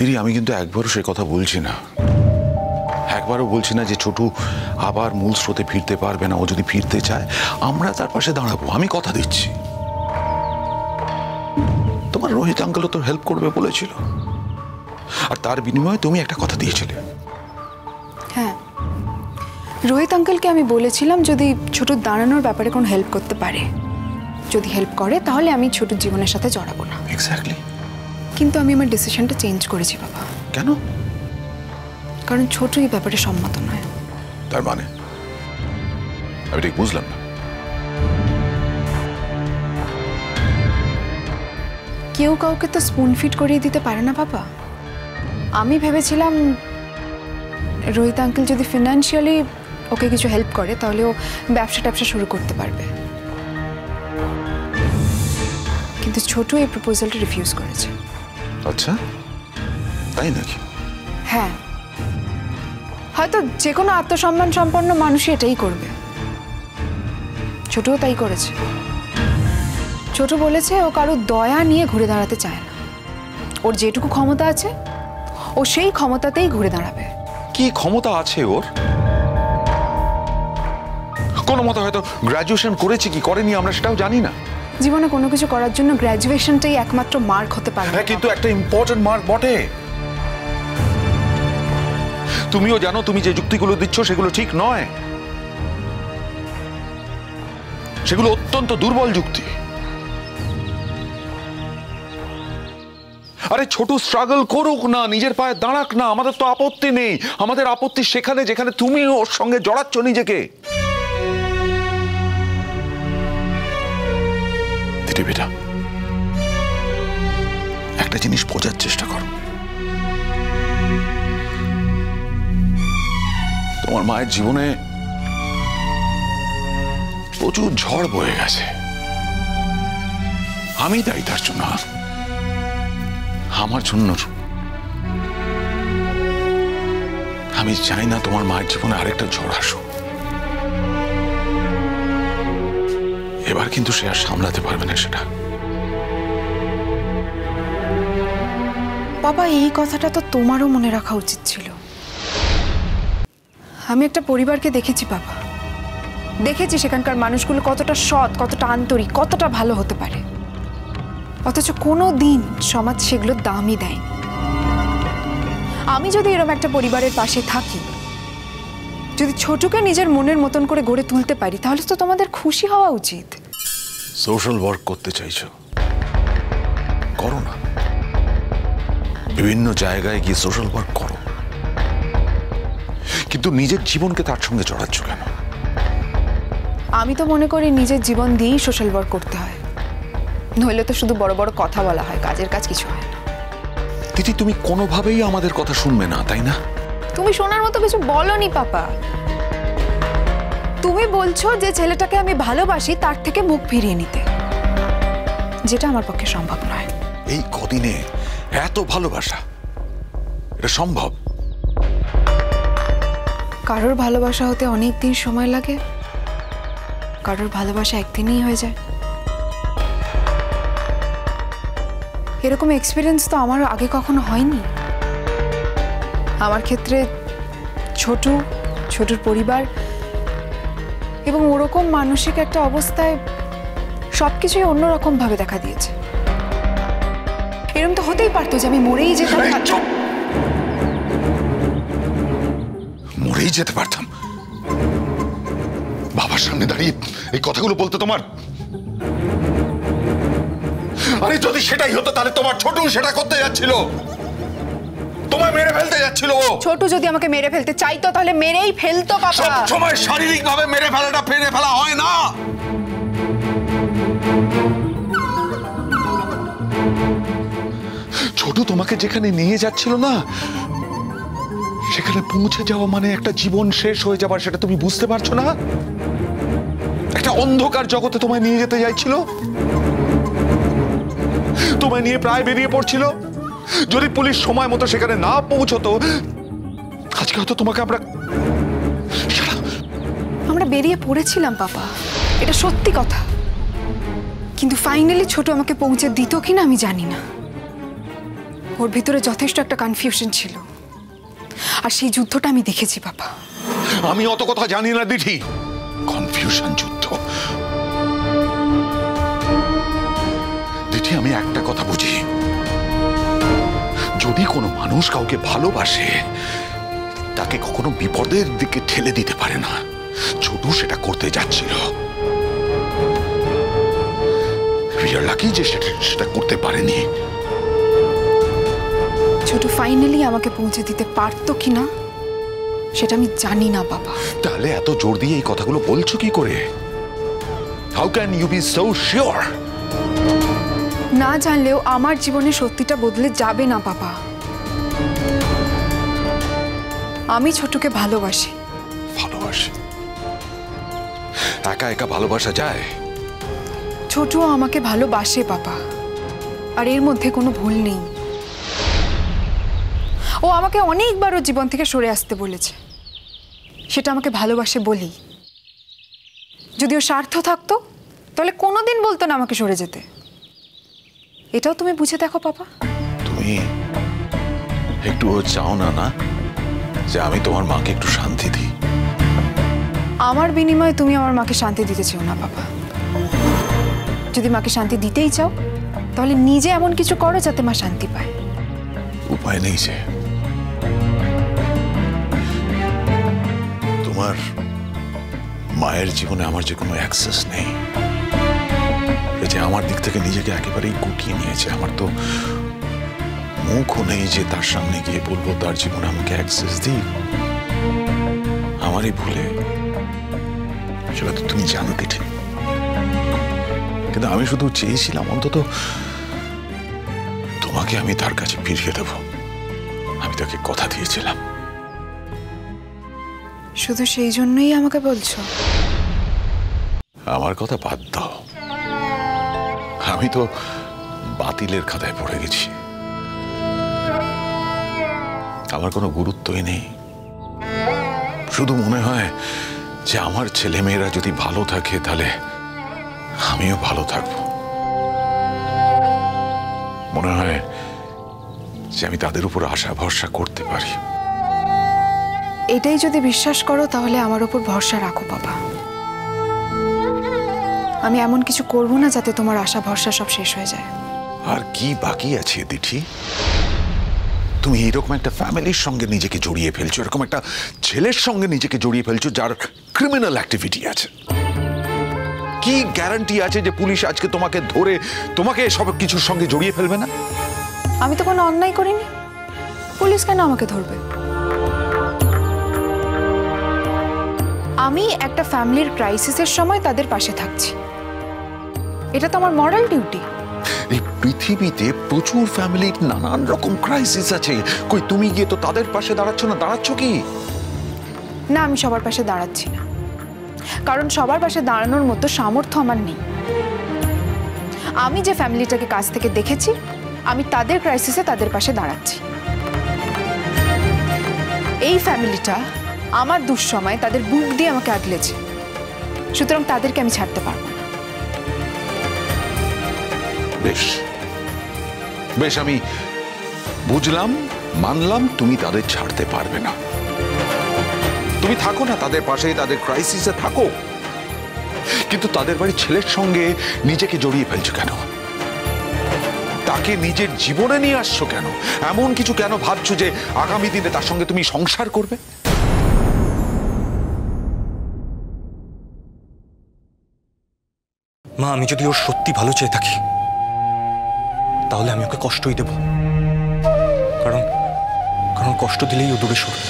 দিদি আমি কিন্তু একবারও সে কথা বলছি না, একবারও বলছি না যে ছোটু আবার মূল স্রোতে ফিরতে পারবে না। ও যদি ফিরতে চায় আমরা তার পাশে দাঁড়াবো, আমি কথা দিচ্ছি। তোমার রোহিত আঙ্কেলও তো হেল্প করবে বলেছিল, আর তার বিনিময়ে তুমি একটা কথা দিয়েছিলে। হ্যাঁ, রোহিত আঙ্কেলকে আমি বলেছিলাম যদি ছোটুর দাঁড়ানোর ব্যাপারে কোনো হেল্প করতে পারে, যদি হেল্প করে তাহলে আমি ছোটুর জীবনের সাথে জড়াবো না। এক্স্যাক্টলি। কিন্তু আমি আমার ডিসিশনটা চেঞ্জ করেছি বাবা। কেন? কারণ ছোটু এই ব্যাপারে সম্মত নয়। তার মানে আমি ঠিক বুঝলাম না। কেউ কাউকে তো স্পুন ফিট করিয়ে দিতে পারে না বাবা। আমি ভেবেছিলাম রোহিত আঙ্কেল যদি ফিনান্সিয়ালি ওকে কিছু হেল্প করে তাহলে ও ব্যবসা শুরু করতে পারবে, কিন্তু ছোটু এই প্রপোজালটা রিফিউজ করেছে। আচ্ছা, তাই নাকি? হ্যাঁ, হয়তো যে কোনো আত্মসম্মান সম্পন্ন মানুষই এটাই করবে। ছোটও তাই করেছে। ছোট বলেছে ও কারো দয়া নিয়ে ঘুরে দাঁড়াতে চায় না। ওর যেটুকু ক্ষমতা আছে ও সেই ক্ষমতাতেই ঘুরে দাঁড়াবে। কি ক্ষমতা আছে ওর? কোনো মতো হয়তো গ্রাজুয়েশন করেছে কি করেনি আমরা সেটাও জানি না। জীবনে কোনো কিছু করার জন্য গ্র্যাজুয়েশনটাই একমাত্র মার্ক হতে পারে। হ্যাঁ, কিন্তু একটা ইম্পর্টেন্ট মার্ক বটে। তুমিও জানো তুমি যে যুক্তিগুলো দিচ্ছ সেগুলো ঠিক নয়, সেগুলো অত্যন্ত দুর্বল যুক্তি। আরে ছোট স্ট্রাগল করুক না, নিজের পায়ে দাঁড়াক না, আমাদের তো আপত্তি নেই। আমাদের আপত্তি সেখানে যেখানে তুমি ওর সঙ্গে জড়াচ্ছ নিজেকে। দিদি বেটা, একটা জিনিস বোঝার চেষ্টা করো। তোমার মায়ের জীবনে প্রচুর ঝড় বয়ে গেছে, আমি দায়ী তার জন্য। আমার জন্য আমি চাই না তোমার মায়ের জীবনে আরেকটা ঝড় আসুক। এবার কিন্তু সে আর সামলাতে পারবে না সেটা। বাবা, এই কথাটা তো তোমারও মনে রাখা উচিত ছিল। আমি একটা পরিবারকে দেখেছি বাবা, দেখেছি সেখানকার মানুষগুলো কতটা সৎ, কতটা আন্তরিক, কতটা ভালো হতে পারে, অথচ কোনো দিন সমাজ সেগুলো দামই দেয়নি। আমি যদি এরকম একটা পরিবারের পাশে থাকি, যদি ছোটকে নিজের মনের মতন করে গড়ে তুলতে পারি, তাহলে তো তোমাদের খুশি হওয়া উচিত। সোশ্যাল ওয়ার্ক করতে চাইছো, করো না। বিভিন্ন জায়গায় গিয়ে সোশ্যাল ওয়ার্ক করো, কিন্তু নিজের জীবনকে তার সঙ্গে জড়াচ্ছ কেন? আমি তো মনে করি নিজের জীবন দিয়েই সোশ্যাল ওয়ার্ক করতে হয়, নইলে তো শুধু বড় বড় কথা বলা হয়, কাজের কাজ কিছু হয় না। দিদি, তুমি কোনোভাবেই আমাদের কথা শুনবে না, তাই না? তুমি শোনার মতো কিছু বলনি পাপা। তুমি বলছো যে ছেলেটাকে আমি ভালোবাসি তার থেকে মুখ ফিরিয়ে নিতে, যেটা আমার পক্ষে সম্ভব নয়। এই কদিনে এত ভালোবাসা, এটা সম্ভব? কারোর ভালোবাসা হতে অনেক দিন সময় লাগে, কারোর ভালোবাসা একদিনেই হয়ে যায়। এরকম এক্সপিরিয়েন্স তো আমার আগে কখনো হয়নি। আমার ক্ষেত্রে ছোটুর পরিবার এবং ওরকম মানসিক একটা অবস্থায় সবকিছুই অন্যরকম ভাবে দেখা দিয়েছে। এরকম তো হতেই পারতো যে আমি মরেই যেতাম। মরেই যেতে পারতাম? বাবার সামনে দাঁড়িয়ে এই কথাগুলো বলতে তোমার? আরে যদি সেটাই হতো তাহলে তোমার ছোটু সেটা করতে যাচ্ছিল, তোমায় মেরে ফেলতে যাচ্ছিল। ছোটু যদি আমাকে মেরে ফেলতে চাইতো তাহলে মেরেই ফেলতো বাবা। সব সময় শারীরিক ভাবে মেরে ফেলা হয় না। ছোট তোমাকে যেখানে নিয়ে যাচ্ছিল না, সেখানে পৌঁছে যাওয়া মানে একটা জীবন শেষ হয়ে যাবার, সেটা তুমি বুঝতে পারছো না? একটা অন্ধকার জগতে তোমায় নিয়ে যেতে যাচ্ছিল, তোমায় নিয়ে প্রায় বেরিয়ে পড়ছিল। যদি পুলিশ সময় মতো সেখানে না পৌঁছতো, আজকে হয়তো তোমাকে আমরা বেরিয়ে পড়েছিলাম বাবা, এটা সত্যি কথা। কিন্তু ফাইনালি ছোট আমাকে পৌঁছে দিত কিনা আমি জানি না। ও ওর ভিতরে যথেষ্ট একটা কনফিউশন ছিল, আর সেই যুদ্ধটা আমি দেখেছি বাবা। আমি অত কথা জানি না দিঠি। কনফিউশন যুদ্ধ দিঠি, আমি একটা কথা বুঝি, যদি কোনো মানুষ কাউকে ভালোবাসে তাকে কখনো বিপদের দিকে ঠেলে দিতে পারে না। ছোটু সেটা করতে যাচ্ছিল, লাকি যে সেটা করতে পারেনি। ছোট ফাইনালি আমাকে পৌঁছে দিতে পারতো কিনা সেটা আমি জানি না বাবা। তাহলে এত জোর দিয়ে এই কথাগুলো বলছো কি করে? How can you be so sure? না জানলেও আমার জীবনে সত্যিটা বদলে যাবে না বাবা। আমি ছোটকে ভালোবাসি। ভালোবাসি? একা একা ভালোবাসা যায়? ছোটও আমাকে ভালোবাসে বাবা, আর এর মধ্যে কোনো ভুল নেই। ও আমাকে অনেকবার ওর জীবন থেকে সরে আসতে বলেছে, সেটা আমাকে ভালোবাসে বলি। যদি ওর স্বার্থ থাকতো তাহলে কোনোদিন বলতো না আমাকে সরে যেতে। এটাও তুমি বুঝে দেখো বাবা। তুমি একটু চাও না না যে আমি তোমার মাকে একটু শান্তি দিই? আমার বিনিময়ে তুমি আমার মাকে শান্তি দিতে চাও না বাবা। যদি মাকে শান্তি দিতেই চাও তাহলে নিজে এমন কিছু করো যাতে মা শান্তি পায়। উপায় নেই যে, তোমার মায়ের জীবনে আমার যে কোনো অ্যাক্সেস নেই। এই যে আমার দিক থেকে নিজেকে একেবারেই গুটিয়ে নিয়েছে, আমার তো মুখও নেই যে তার সামনে গিয়ে বলবো তার জীবনে আমাকে অ্যাক্সেস দিই। আমারই ভুলে, সেটা তো তুমি জানো ঠিক। কিন্তু আমি শুধু চেয়েছিলাম অন্তত তোমাকে আমি তার কাছে ফিরিয়ে দেব। আমি তাকে কথা দিয়েছিলাম। শুধু সেই জন্যই আমাকে বলছো? আমার কথা বাদ দাও, আমি তো বাতিলের খাতায় পড়ে গেছি। আমার কোনো গুরুত্বই নেই। শুধু মনে হয় যে আমার ছেলেমেয়েরা যদি ভালো থাকে তাহলে আমিও ভালো থাকবো। মনে হয় যে আমি তাদের উপর আশা ভরসা করতে পারি। এটাই যদি বিশ্বাস করো তাহলে আমার উপর ভরসা রাখো বাবা। আমি এমন কিছু করব না যাতে তোমার আশা ভরসা সব শেষ হয়ে যায়। আর কি বাকি আছে দিঠি? তুমি এরকম একটা ফ্যামিলির সঙ্গে নিজেকে জড়িয়ে ফেলছো, এরকম একটা ছেলের সঙ্গে নিজেকে জড়িয়ে ফেলছো যার ক্রিমিনাল অ্যাক্টিভিটি আছে। কি গ্যারান্টি আছে যে পুলিশ আজকে তোমাকে ধরে তোমাকে সব কিছুর সঙ্গে জড়িয়ে ফেলবে না? আমি তো কোনো অন্যায় করিনি, পুলিশ কেন আমাকে ধরবে? আমি একটা ফ্যামিলির ক্রাইসিসের সময় তাদের পাশে থাকছি, এটা তো আমার মরাল ডিউটি। এই পৃথিবীতে প্রচুর ফ্যামিলির নানান রকম ক্রাইসিস আছে, কই তুমি গিয়ে তো তাদের পাশে দাঁড়াচ্ছ না? দাঁড়াচ্ছ কি না, আমি সবার পাশে দাঁড়াচ্ছি না, কারণ সবার পাশে দাঁড়ানোর মতো সামর্থ্য আমার নেই। আমি যে ফ্যামিলিটাকে কাছ থেকে দেখেছি, আমি তাদের ক্রাইসিসে তাদের পাশে দাঁড়াচ্ছি। এই ফ্যামিলিটা আমার দুঃসময় তাদের বুক দিয়ে আমাকে আগলেছে, সুতরাং তাদেরকে আমি ছাড়তে পারবো না। বেশ বেশ, আমি বুঝলাম, মানলাম তুমি তাদের ছাড়তে পারবে না। তুমি থাকো না তাদের পাশে, তাদের ক্রাইসিসে থাকো, কিন্তু তাদের বাড়ির ছেলের সঙ্গে নিজেকে জড়িয়ে ফেলছো কেন? তাকে নিজের জীবনে নিয়ে আসছো কেন? এমন কিছু কেন ভাবছো যে আগামী দিনে তার সঙ্গে তুমি সংসার করবে? মা, আমি যদি ওর সত্যি ভালো চেয়ে থাকি তাহলে আমি ওকে কষ্টই দেব, কারণ কষ্ট দিলেই ও দূরে সরবে।